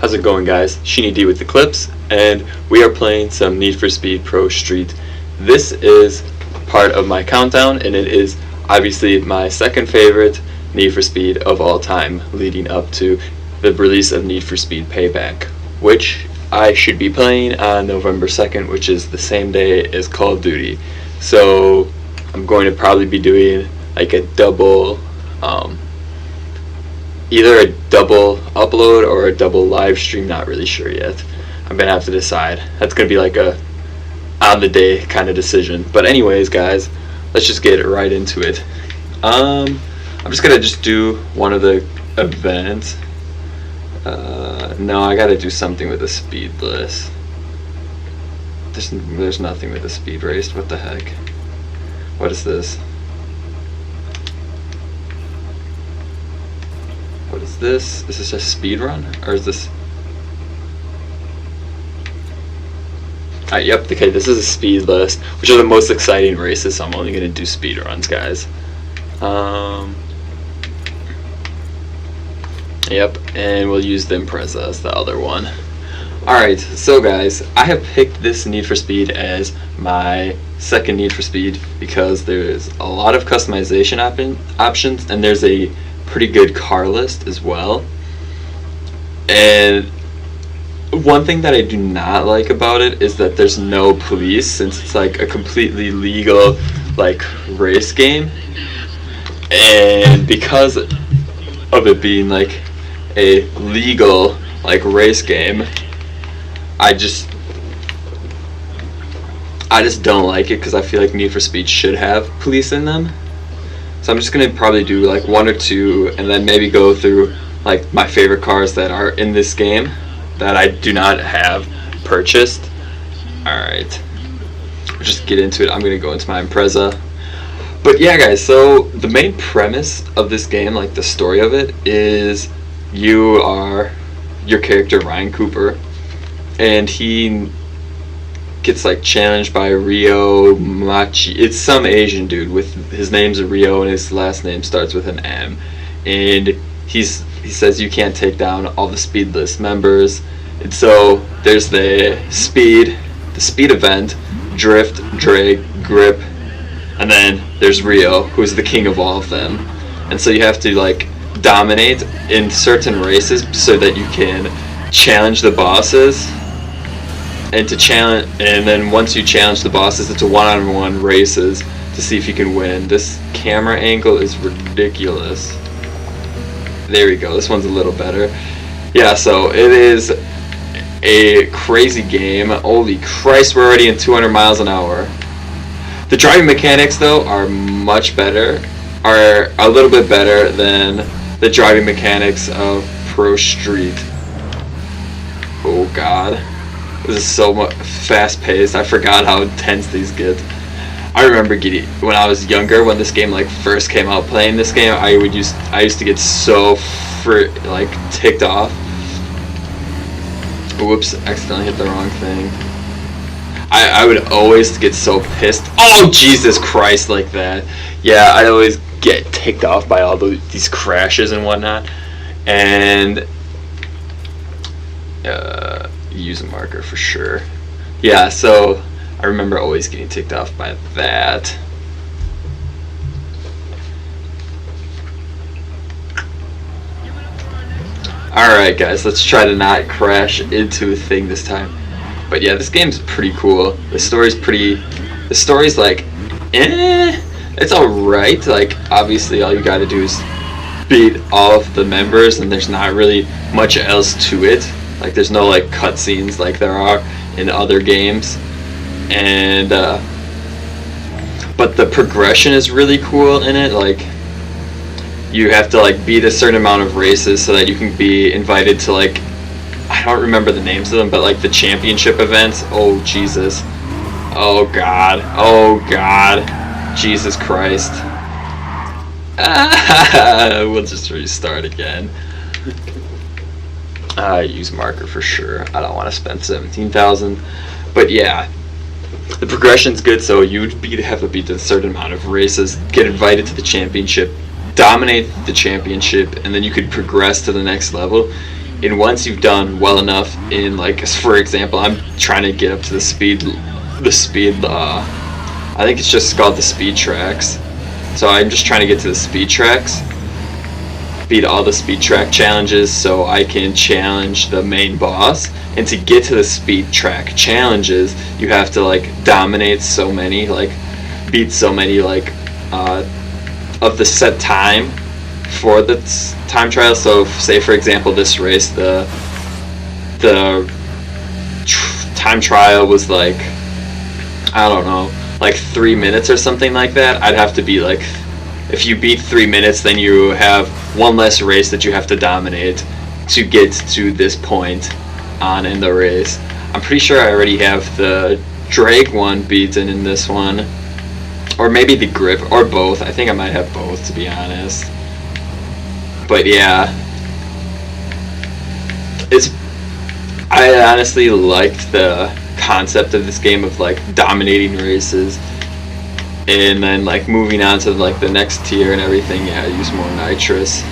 How's it going, guys? Sheeny D with the clips, and we are playing some Need for Speed Pro Street. This is part of my countdown, and it is obviously my second favorite Need for Speed of all time, leading up to the release of Need for Speed Payback, which I should be playing on November 2nd, which is the same day as Call of Duty. So I'm going to probably be doing like a double, either a double upload or a double live stream, not really sure yet. I'm gonna have to decide. That's gonna be like a on the day kind of decision. But anyways, guys, let's just get right into it. I'm just gonna do one of the events. No, I gotta do something with the speedless. There's nothing with the speed race. What the heck? What is this? What is this? Is this a speed run? Or is this... Yep, okay, this is a speed list, which are the most exciting races, so I'm only going to do speed runs, guys. Yep, and we'll use the Impreza as the other one. Alright, so guys, I have picked this Need for Speed as my second Need for Speed because there's a lot of customization options, and there's a pretty good car list as well. And one thing that I do not like about it is that there's no police, since it's like a completely legal like race game. And because of it being like a legal like race game, I just don't like it, because I feel like Need for Speed should have police in them. So I'm just gonna probably do like one or two, and then maybe go through like my favorite cars that are in this game that I do not have purchased. Alright, we'll just get into it. I'm gonna go into my Impreza. But yeah, guys, so the main premise of this game, like the story of it, is you are your character Ryan Cooper, and he gets like challenged by Rio Machi. It's some Asian dude with his name's Rio and his last name starts with an M, and he says you can't take down all the speedless members. And so there's the speed event, drift, drag, grip, and then there's Rio, who's the king of all of them. And so you have to like dominate in certain races so that you can challenge the bosses. And then once you challenge the bosses, it's a one-on-one races to see if you can win. This camera angle is ridiculous. There we go. This one's a little better. Yeah, so it is a crazy game. Holy Christ, we're already in 200 miles an hour. The driving mechanics, though, are much better. Are a little bit better than the driving mechanics of ProStreet. Oh God. This is so much fast-paced. I forgot how intense these get. I remember when I was younger, when this game like first came out, playing this game, I used to get so ticked off. Whoops! Accidentally hit the wrong thing. I would always get so pissed. Oh Jesus Christ! Like that. Yeah, I'd always get ticked off by all these crashes and whatnot. And use a marker for sure. Yeah, so I remember always getting ticked off by that. Alright guys, let's try to not crash into a thing this time. But yeah, this game's pretty cool. The story's like, it's alright. Like, obviously all you gotta do is beat all of the members, and there's not really much else to it. Like, there's no like cutscenes like there are in other games, and but the progression is really cool in it. Like, you have to like beat a certain amount of races so that you can be invited to like, I don't remember the names of them, but like the championship events. Oh Jesus! Oh God! Oh God! Jesus Christ! We'll just restart again. Use marker for sure. I don't want to spend 17,000. But yeah, the progression's good, so you'd have to beat a certain amount of races, get invited to the championship, dominate the championship, and then you could progress to the next level. And once you've done well enough in, like, for example, I'm trying to get up to the speed, I think it's just called the speed tracks. So I'm just trying to get to the speed tracks, beat all the speed track challenges so I can challenge the main boss. And to get to the speed track challenges, you have to, like, dominate so many, like, beat so many, like, of the set time for the time trial. So say for example this race, the time trial was like, I don't know, like 3 minutes or something like that. I'd have to be like, if you beat 3 minutes, then you have one less race that you have to dominate to get to this point on in the race. I'm pretty sure I already have the drag one beaten in this one, or maybe the grip, or both. I think I might have both, to be honest. But yeah, I honestly liked the concept of this game of, like, dominating races and then, like, moving on to, like, the next tier and everything. Yeah, use more nitrous.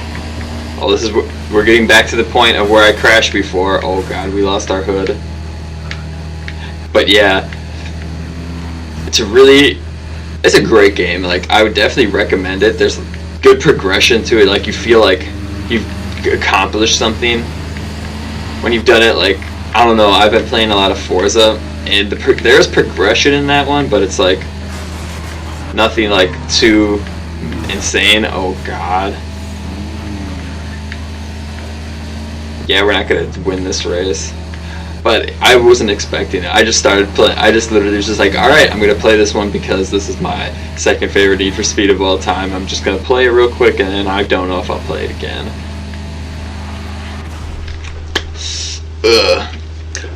Oh, this is, we're getting back to the point of where I crashed before. Oh god, we lost our hood. But yeah, it's a great game. Like, I would definitely recommend it. There's good progression to it. Like, you feel like you've accomplished something when you've done it. Like, I don't know, I've been playing a lot of Forza, and there's progression in that one, but it's like nothing like too insane. Oh god. Yeah, we're not gonna win this race. But I wasn't expecting it. I just started playing. I just literally was just like, alright, I'm going to play this one because this is my second favorite Need for Speed of all time. I'm just going to play it real quick, and then I don't know if I'll play it again. Ugh.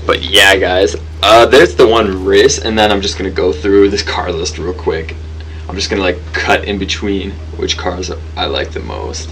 But yeah, guys, there's the one race, and then I'm just going to go through this car list real quick. I'm just going to, like, cut in between which cars I like the most.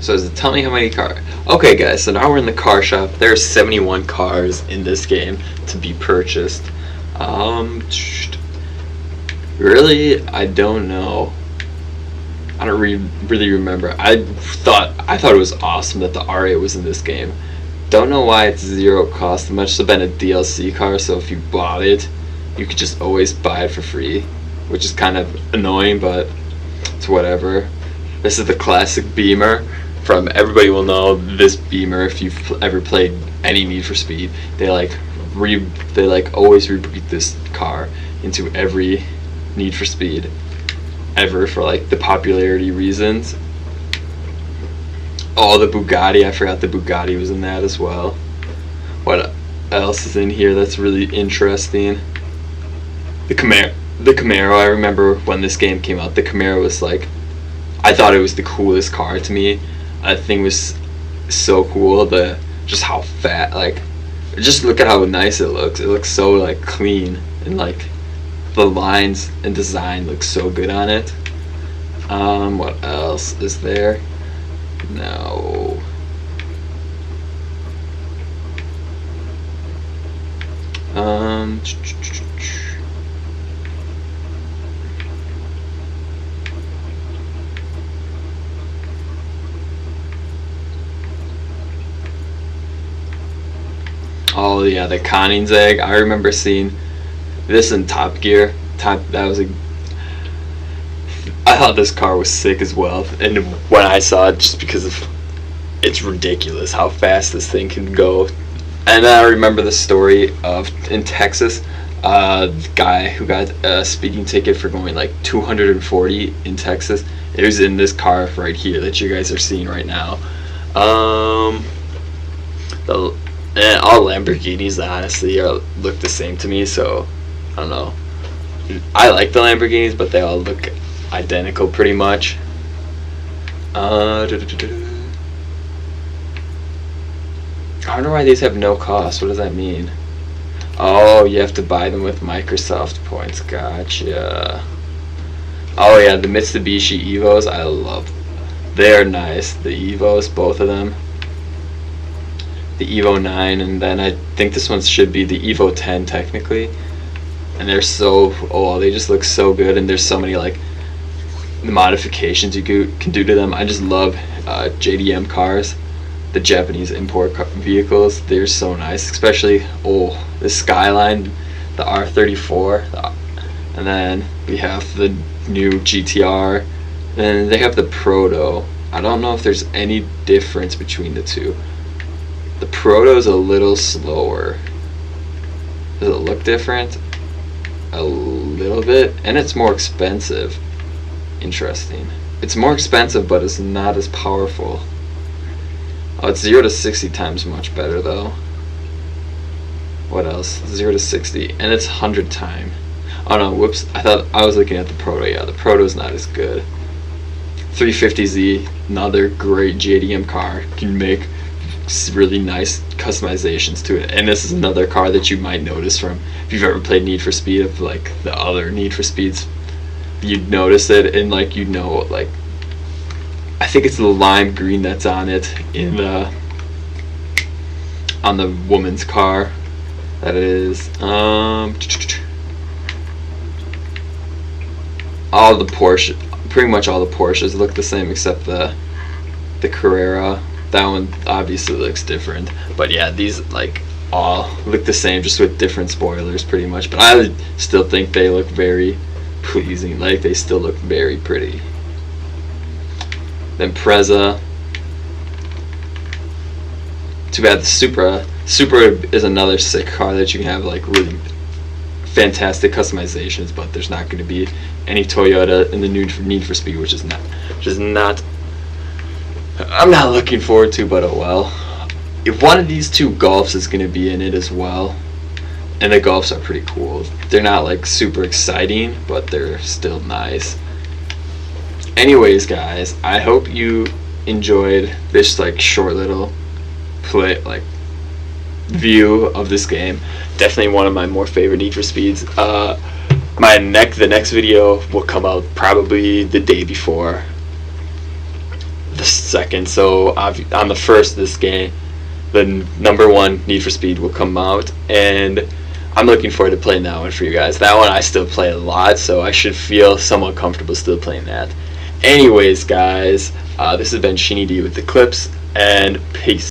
So does it tell me how many cars? Okay, guys, so now we're in the car shop. There are 71 cars in this game to be purchased. Really, I don't know. I don't really remember. I thought it was awesome that the R8 was in this game. Don't know why it's zero cost. It must have been a DLC car, so if you bought it, you could just always buy it for free, which is kind of annoying, but it's whatever. This is the classic Beamer. From everybody will know this Beamer if you've ever played any Need for Speed. They always repeat this car into every Need for Speed ever for, like, the popularity reasons. Oh, the Bugatti, I forgot the Bugatti was in that as well. What else is in here that's really interesting? The Camaro, I remember when this game came out, the Camaro was like, I thought it was the coolest car to me. That thing was so cool. Just how fat, like, just look at how nice it looks. It looks so, like, clean, and, like, the lines and design look so good on it. What else is there? No. Oh yeah, the Koenigsegg. I remember seeing this in Top Gear. I thought this car was sick as well. And when I saw it, just because of, it's ridiculous how fast this thing can go. And I remember the story of in Texas, the guy who got a speeding ticket for going like 240 in Texas. It was in this car right here that you guys are seeing right now. the and all Lamborghinis honestly look the same to me. So I don't know. I like the Lamborghinis, but they all look identical pretty much. I wonder why these have no cost. What does that mean? Oh, you have to buy them with Microsoft points. Gotcha. Oh yeah, the Mitsubishi Evos, I love. They're nice. The Evos, both of them. The Evo 9, and then I think this one should be the Evo 10 technically. And they're so, oh, they just look so good, and there's so many like the modifications you can do to them. I just love JDM cars, the Japanese import vehicles. They're so nice, especially the Skyline, the R34, and then we have the new GTR, and they have the Proto. I don't know if there's any difference between the two. The Proto is a little slower. Does it look different? A little bit, and it's more expensive. Interesting. It's more expensive, but it's not as powerful. Oh, it's 0 to 60 times much better though. What else? 0 to 60, and it's 100 time. Oh no, whoops! I thought I was looking at the Proto. Yeah, the Proto's not as good. 350Z, another great JDM car. You can make really nice customizations to it, and this is another car that you might notice from if you've ever played Need for Speed, of like the other Need for Speeds. You'd notice it, and like like I think it's the lime green that's on it in the on the woman's car. That is all the Porsche, pretty much all the Porsches look the same except the Carrera. That one obviously looks different, but yeah, these like all look the same, just with different spoilers pretty much. But I still think they look very pleasing. Like, they still look very pretty. Then Preza. Too bad the Supra is another sick car that you can have like really fantastic customizations, but there's not going to be any Toyota in the new Need for Speed, which is not I'm not looking forward to, but oh well. If one of these two Golfs is going to be in it as well, and the Golfs are pretty cool. They're not like super exciting, but they're still nice. Anyways, guys, I hope you enjoyed this like short little view of this game. Definitely one of my more favorite Need for Speeds. The next video will come out probably the day before the second, so on the first, this game, the number 1 Need for Speed will come out, and I'm looking forward to playing that one for you guys. That one I still play a lot, so I should feel somewhat comfortable still playing that. Anyways, guys, this has been Sheeny D with the clips, and peace.